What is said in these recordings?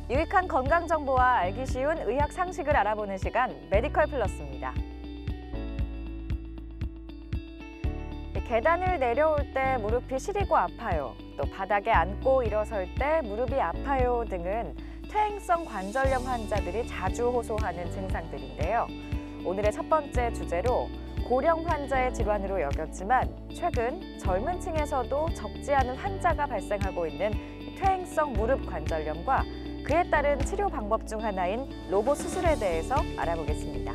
유익한 건강 정보와 알기 쉬운 의학 상식을 알아보는 시간 메디컬 플러스입니다. 계단을 내려올 때 무릎이 시리고 아파요. 또 바닥에 앉고 일어설 때 무릎이 아파요 등은 퇴행성 관절염 환자들이 자주 호소하는 증상들인데요. 오늘의 첫 번째 주제로 고령 환자의 질환으로 여겼지만 최근 젊은 층에서도 적지 않은 환자가 발생하고 있는 퇴행성 무릎 관절염과 그에 따른 치료 방법 중 하나인 로봇 수술에 대해서 알아보겠습니다.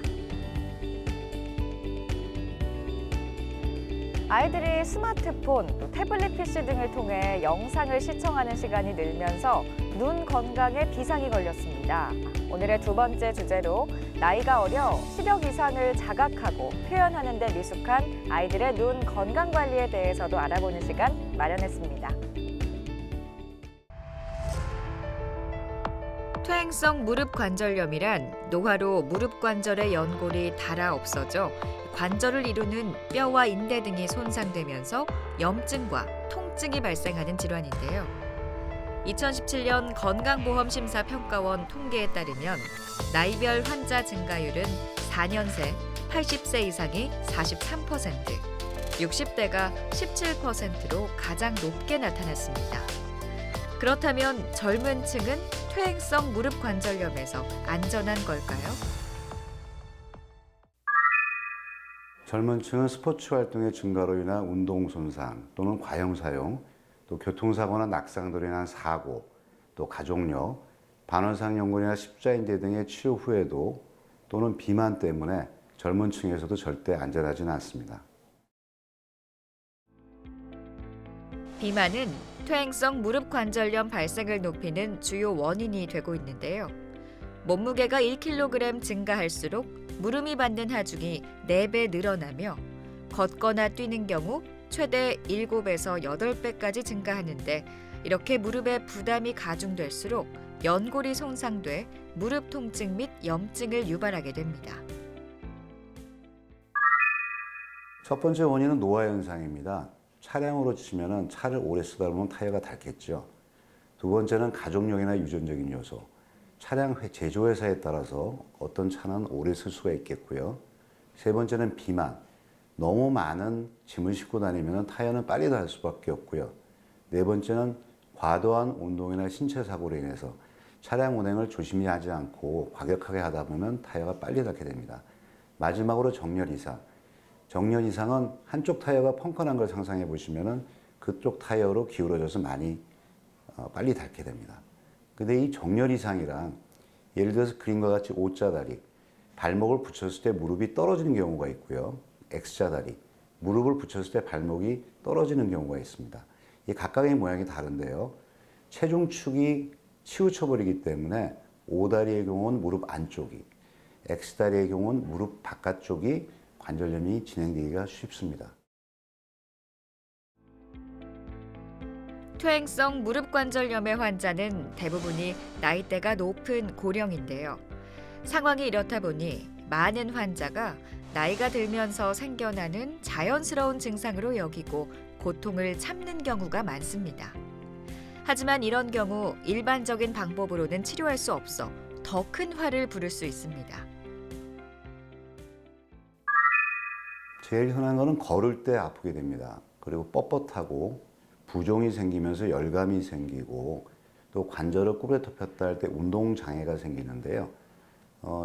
아이들이 스마트폰, 또 태블릿 PC 등을 통해 영상을 시청하는 시간이 늘면서 눈 건강에 비상이 걸렸습니다. 오늘의 두 번째 주제로 나이가 어려 시력 이상을 자각하고 표현하는 데 미숙한 아이들의 눈 건강 관리에 대해서도 알아보는 시간 마련했습니다. 퇴행성 무릎 관절염이란 노화로 무릎 관절의 연골이 닳아 없어져 관절을 이루는 뼈와 인대 등이 손상되면서 염증과 통증이 발생하는 질환인데요. 2017년 건강보험심사평가원 통계에 따르면 나이별 환자 증가율은 4년 새 80세 이상이 43%, 60대가 17%로 가장 높게 나타났습니다. 그렇다면 젊은 층은 퇴행성 무릎 관절염에서 안전한 걸까요? 젊은 층은 스포츠 활동의 증가로 인한 운동 손상 또는 과용 사용, 또 교통사고나 낙상도로 인한 사고, 또 가족력, 반원상 연골이나 십자인대 등의 치료 후에도 또는 비만 때문에 젊은 층에서도 절대 안전하지는 않습니다. 비만은 퇴행성 무릎 관절염 발생을 높이는 주요 원인이 되고 있는데요. 몸무게가 1kg 증가할수록 무릎이 받는 하중이 4배 늘어나며 걷거나 뛰는 경우 최대 7에서 8배까지 증가하는데 이렇게 무릎에 부담이 가중될수록 연골이 손상돼 무릎 통증 및 염증을 유발하게 됩니다. 첫 번째 원인은 노화 현상입니다. 차량으로 치면 차를 오래 쓰다 보면 타이어가 닳겠죠. 두 번째는 가족력이나 유전적인 요소. 차량 제조회사에 따라서 어떤 차는 오래 쓸 수가 있겠고요. 세 번째는 비만. 너무 많은 짐을 싣고 다니면 타이어는 빨리 닳을 수밖에 없고요. 네 번째는 과도한 운동이나 신체 사고로 인해서 차량 운행을 조심히 하지 않고 과격하게 하다 보면 타이어가 빨리 닳게 됩니다. 마지막으로 정렬 이상. 정렬 이상은 한쪽 타이어가 펑크난 걸 상상해 보시면 그쪽 타이어로 기울어져서 많이 빨리 닳게 됩니다. 근데 이 정렬 이상이란 예를 들어서 그림과 같이 O자다리, 발목을 붙였을 때 무릎이 떨어지는 경우가 있고요. X자다리, 무릎을 붙였을 때 발목이 떨어지는 경우가 있습니다. 이 각각의 모양이 다른데요. 체중축이 치우쳐버리기 때문에 O다리의 경우는 무릎 안쪽이, X다리의 경우는 무릎 바깥쪽이 관절염이 진행되기가 쉽습니다. 퇴행성 무릎 관절염의 환자는 대부분이 나이대가 높은 고령인데요. 상황이 이렇다 보니 많은 환자가 나이가 들면서 생겨나는 자연스러운 증상으로 여기고 고통을 참는 경우가 많습니다. 하지만 이런 경우 일반적인 방법으로는 치료할 수 없어 더 큰 화를 부를 수 있습니다. 제일 흔한 거는 걸을 때 아프게 됩니다. 그리고 뻣뻣하고 부종이 생기면서 열감이 생기고 또 관절을 꾸부려 폈다 할 때 운동장애가 생기는데요.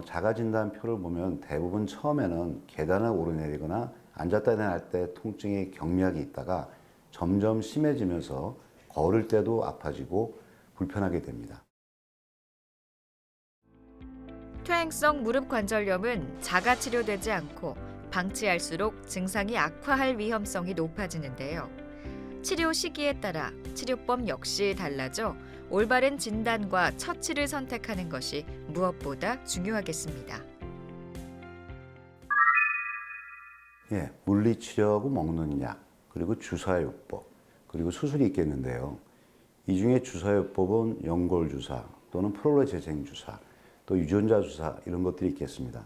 자가진단표를 보면 대부분 처음에는 계단을 오르내리거나 앉았다 일어날 때 통증의 경미하게 있다가 점점 심해지면서 걸을 때도 아파지고 불편하게 됩니다. 퇴행성 무릎 관절염은 자가 치료되지 않고 방치할수록 증상이 악화할 위험성이 높아지는데요. 치료 시기에 따라 치료법 역시 달라져 올바른 진단과 처치를 선택하는 것이 무엇보다 중요하겠습니다. 물리치료하고 먹는 약, 그리고 주사요법, 그리고 수술이 있겠는데요. 이 중에 주사요법은 연골주사 또는 프로레 재생주사, 또 유전자 주사 이런 것들이 있겠습니다.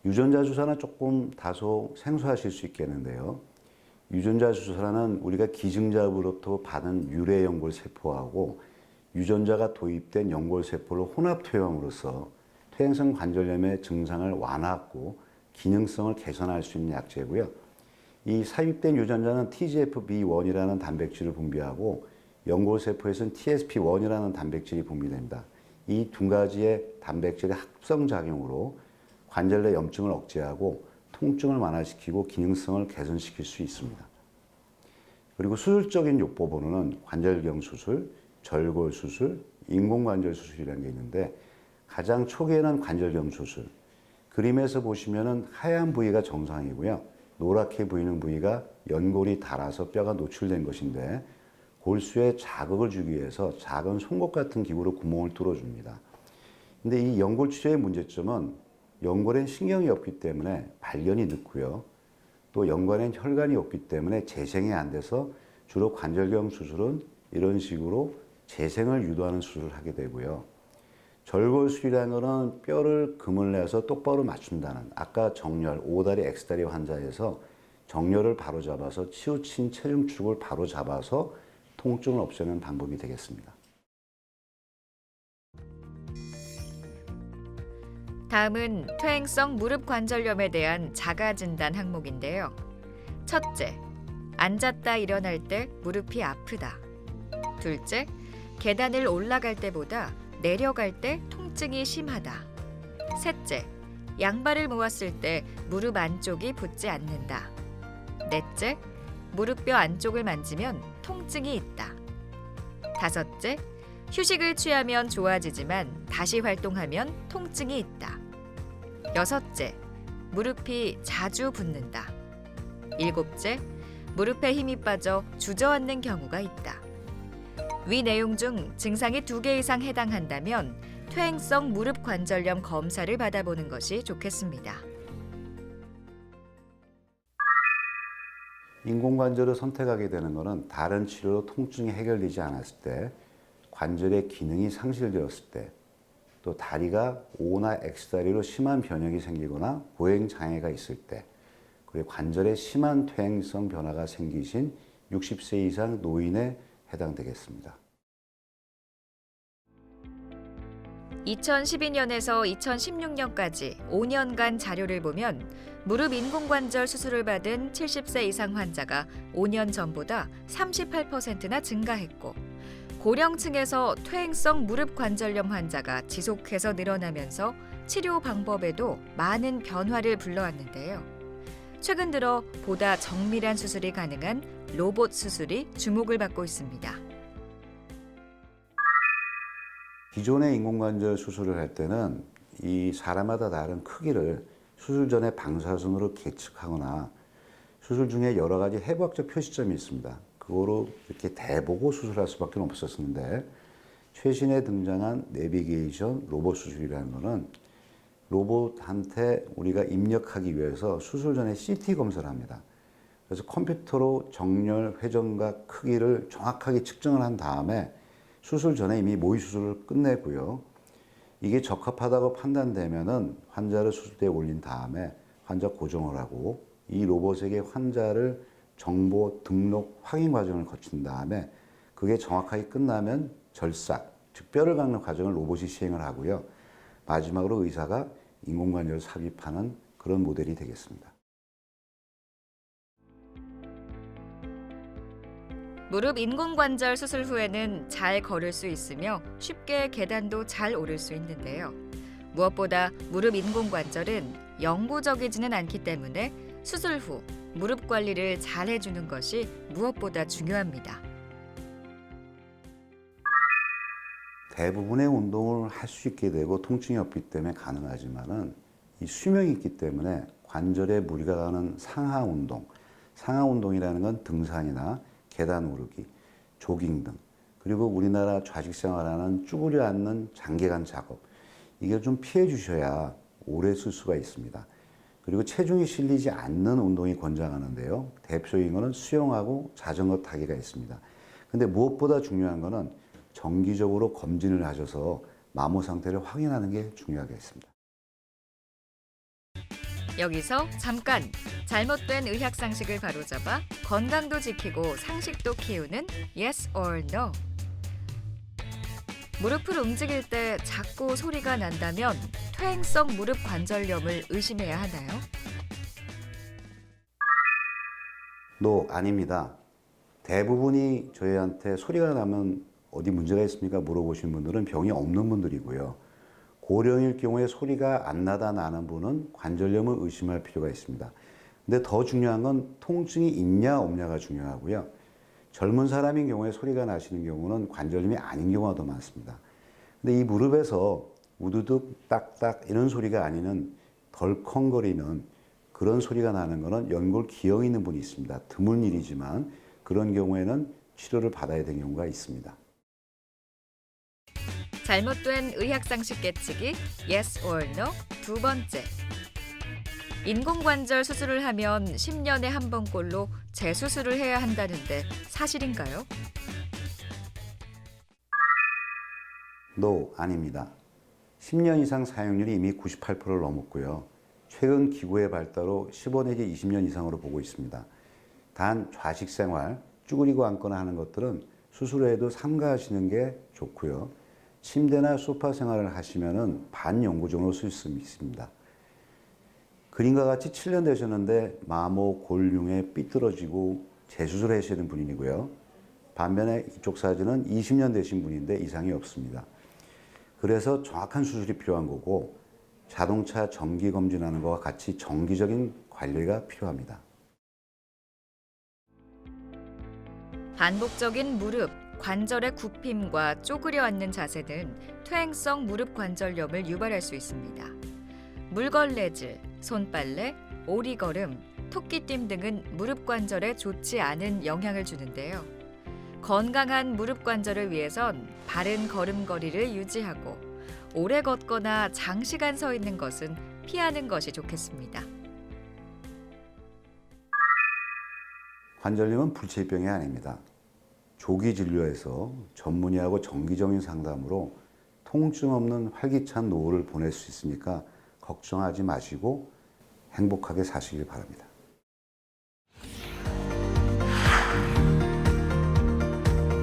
유전자 주사는 조금 다소 생소하실 수 있겠는데요. 유전자 주사는 우리가 기증자로부터 받은 유래 연골 세포하고 유전자가 도입된 연골세포를 혼합 투여함으로써 퇴행성 관절염의 증상을 완화하고 기능성을 개선할 수 있는 약제고요. 이 삽입된 유전자는 TGFB1이라는 단백질을 분비하고 연골세포에서는 TSP1이라는 단백질이 분비됩니다. 이 두 가지의 단백질의 합성작용으로 관절 내 염증을 억제하고 통증을 완화시키고 기능성을 개선시킬 수 있습니다. 그리고 수술적인 요법으로는 관절경 수술, 절골 수술, 인공관절 수술이라는 게 있는데 가장 초기에는 관절경 수술. 그림에서 보시면은 하얀 부위가 정상이고요. 노랗게 보이는 부위가 연골이 닳아서 뼈가 노출된 것인데 골수에 자극을 주기 위해서 작은 송곳 같은 기구로 구멍을 뚫어줍니다. 근데 이 연골 치료의 문제점은 연골엔 신경이 없기 때문에 발견이 늦고요. 또 연골엔 혈관이 없기 때문에 재생이 안 돼서 주로 관절경 수술은 이런 식으로 재생을 유도하는 수술을 하게 되고요. 절골술이라는 것은 뼈를 금을 내서 똑바로 맞춘다는 아까 정렬, O다리, X다리 환자에서 정렬을 바로 잡아서 치우친 체중축을 바로 잡아서 통증을 없애는 방법이 되겠습니다. 다음은 퇴행성 무릎 관절염에 대한 자가 진단 항목인데요. 첫째, 앉았다 일어날 때 무릎이 아프다. 둘째, 계단을 올라갈 때보다 내려갈 때 통증이 심하다. 셋째, 양발을 모았을 때 무릎 안쪽이 붙지 않는다. 넷째, 무릎뼈 안쪽을 만지면 통증이 있다. 다섯째, 휴식을 취하면 좋아지지만 다시 활동하면 통증이 있다. 여섯째, 무릎이 자주 붓는다. 일곱째, 무릎에 힘이 빠져 주저앉는 경우가 있다. 위 내용 중 증상이 2개 이상 해당한다면 퇴행성 무릎 관절염 검사를 받아보는 것이 좋겠습니다. 인공관절을 선택하게 되는 것은 다른 치료로 통증이 해결되지 않았을 때, 관절의 기능이 상실되었을 때, 또 다리가 O나 X다리로 심한 변형이 생기거나 보행 장애가 있을 때, 그리고 관절에 심한 퇴행성 변화가 생기신 60세 이상 노인에 해당되겠습니다. 2012년에서 2016년까지 5년간 자료를 보면 무릎 인공관절 수술을 받은 70세 이상 환자가 5년 전보다 38%나 증가했고 고령층에서 퇴행성 무릎 관절염 환자가 지속해서 늘어나면서 치료 방법에도 많은 변화를 불러왔는데요. 최근 들어 보다 정밀한 수술이 가능한 로봇 수술이 주목을 받고 있습니다. 기존의 인공관절 수술을 할 때는 이 사람마다 다른 크기를 수술 전에 방사선으로 계측하거나 수술 중에 여러 가지 해부학적 표시점이 있습니다. 그거로 이렇게 대보고 수술할 수밖에 없었는데 최신에 등장한 내비게이션 로봇 수술이라는 것은 로봇한테 우리가 입력하기 위해서 수술 전에 CT 검사를 합니다. 그래서 컴퓨터로 정렬, 회전각, 크기를 정확하게 측정을 한 다음에 수술 전에 이미 모의 수술을 끝내고요. 이게 적합하다고 판단되면은 환자를 수술대에 올린 다음에 환자 고정을 하고 이 로봇에게 환자를 정보 등록 확인 과정을 거친 다음에 그게 정확하게 끝나면 절삭, 즉 뼈를 깎는 과정을 로봇이 시행을 하고요. 마지막으로 의사가 인공관절을 삽입하는 그런 모델이 되겠습니다. 무릎 인공관절 수술 후에는 잘 걸을 수 있으며 쉽게 계단도 잘 오를 수 있는데요. 무엇보다 무릎 인공관절은 영구적이지는 않기 때문에 수술 후 무릎 관리를 잘 해주는 것이 무엇보다 중요합니다. 대부분의 운동을 할 수 있게 되고 통증이 없기 때문에 가능하지만은 이 수명이 있기 때문에 관절에 무리가 가는 상하 운동, 상하 운동이라는 건 등산이나 계단 오르기, 조깅 등 그리고 우리나라 좌식 생활하는 쭈그려 앉는 장기간 작업 이게 좀 피해 주셔야 오래 쓸 수가 있습니다. 그리고 체중이 실리지 않는 운동이 권장하는데요. 대표적인 거는 수영하고 자전거 타기가 있습니다. 근데 무엇보다 중요한 거는 정기적으로 검진을 하셔서 마모 상태를 확인하는 게 중요하겠습니다. 여기서 잠깐 잘못된 의학 상식을 바로잡아 건강도 지키고 상식도 키우는 Yes or No. 무릎을 움직일 때 자꾸 소리가 난다면 퇴행성 무릎 관절염을 의심해야 하나요? 아닙니다. 대부분이 저희한테 소리가 나면 어디 문제가 있습니까? 물어보시는 분들은 병이 없는 분들이고요. 고령일 경우에 소리가 안 나다 나는 분은 관절염을 의심할 필요가 있습니다. 근데 더 중요한 건 통증이 있냐 없냐가 중요하고요. 젊은 사람인 경우에 소리가 나시는 경우는 관절염이 아닌 경우가 더 많습니다. 근데 이 무릎에서 우두둑 딱딱 이런 소리가 아니는 덜컹거리는 그런 소리가 나는 거는 연골 기형이 있는 분이 있습니다. 드문 일이지만 그런 경우에는 치료를 받아야 되는 경우가 있습니다. 잘못된 의학상식 깨치기 Yes or No 두 번째. 인공관절 수술을 하면 10년에 한 번꼴로 재수술을 해야 한다는데 사실인가요? 아닙니다. 10년 이상 사용률이 이미 98%를 넘었고요. 최근 기구의 발달로 15 내지 20년 이상으로 보고 있습니다. 단 좌식 생활, 쭈그리고 앉거나 하는 것들은 수술해도 삼가하시는 게 좋고요. 침대나 소파 생활을 하시면은 반영구적으로 쓸 수 있습니다. 그림과 같이 7년 되셨는데 마모, 골흉에 삐뚤어지고 재수술을 하시는 분이고요. 반면에 이쪽 사진은 20년 되신 분인데 이상이 없습니다. 그래서 정확한 수술이 필요한 거고 자동차 정기 검진하는 것과 같이 정기적인 관리가 필요합니다. 반복적인 무릎, 관절의 굽힘과 쪼그려 앉는 자세는 퇴행성 무릎 관절염을 유발할 수 있습니다. 물걸레질, 손빨래, 오리걸음, 토끼띠 등은 무릎 관절에 좋지 않은 영향을 주는데요. 건강한 무릎 관절을 위해선 바른 걸음걸이를 유지하고 오래 걷거나 장시간 서 있는 것은 피하는 것이 좋겠습니다. 관절염은 불치병이 아닙니다. 조기 진료에서 전문의하고 정기적인 상담으로 통증 없는 활기찬 노후를 보낼 수 있으니까 걱정하지 마시고 행복하게 사시길 바랍니다.